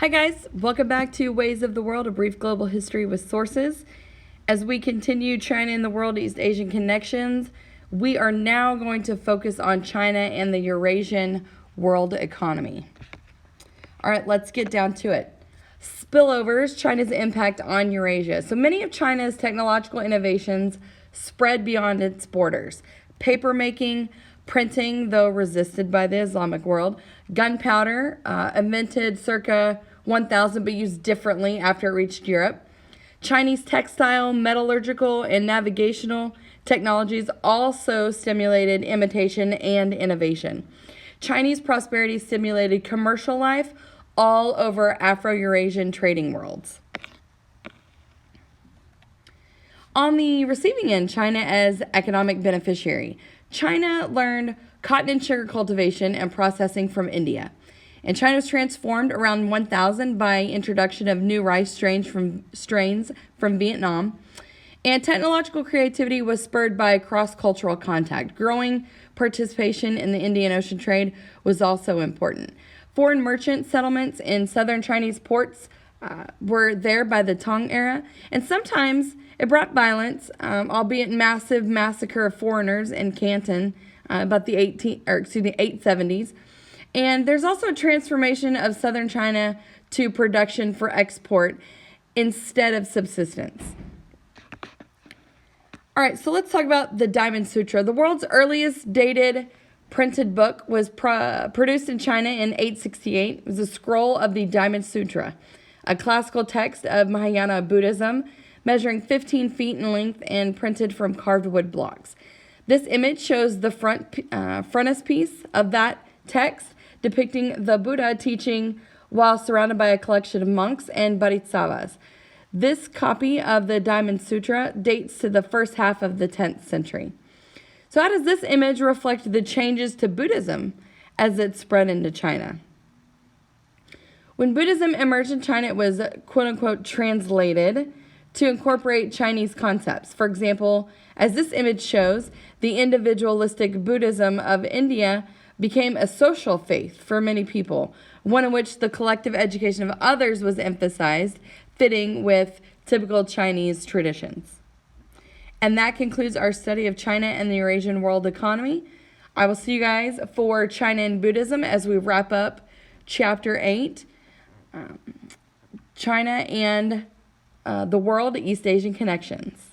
Hi guys, welcome back to Ways of the World, a brief global history with sources. As we continue China and the World East Asian connections, we are now going to focus on China and the Eurasian world economy. All right, let's get down to it. Spillovers, China's impact on Eurasia. So many of China's technological innovations spread beyond its borders. Papermaking, printing, though resisted by the Islamic world. Gunpowder, invented circa 1000 but used differently after it reached Europe. Chinese textile, metallurgical, and navigational technologies also stimulated imitation and innovation. Chinese prosperity stimulated commercial life all over Afro-Eurasian trading worlds. On the receiving end, China as economic beneficiary. China learned cotton and sugar cultivation and processing from India. And China was transformed around 1000 by introduction of new rice strains from Vietnam. And technological creativity was spurred by cross-cultural contact. Growing participation in the Indian Ocean trade was also important. Foreign merchant settlements in southern Chinese ports were there by the Tang era, and sometimes it brought violence, albeit massive massacre of foreigners in Canton about the 870s. And there's also a transformation of southern China to production for export instead of subsistence. All right, so let's talk about the Diamond Sutra. The world's earliest dated printed book was produced in China in 868. It was a scroll of the Diamond Sutra, a classical text of Mahayana Buddhism, measuring 15 feet in length and printed from carved wood blocks. This image shows the frontispiece of that text, depicting the Buddha teaching while surrounded by a collection of monks and bodhisattvas. This copy of the Diamond Sutra dates to the first half of the 10th century. So how does this image reflect the changes to Buddhism as it spread into China? When Buddhism emerged in China, it was quote-unquote translated to incorporate Chinese concepts. For example, as this image shows, the individualistic Buddhism of India became a social faith for many people, one in which the collective education of others was emphasized, fitting with typical Chinese traditions. And that concludes our study of China and the Eurasian world economy. I will see you guys for China and Buddhism as we wrap up Chapter 8, China and the World East Asian Connections.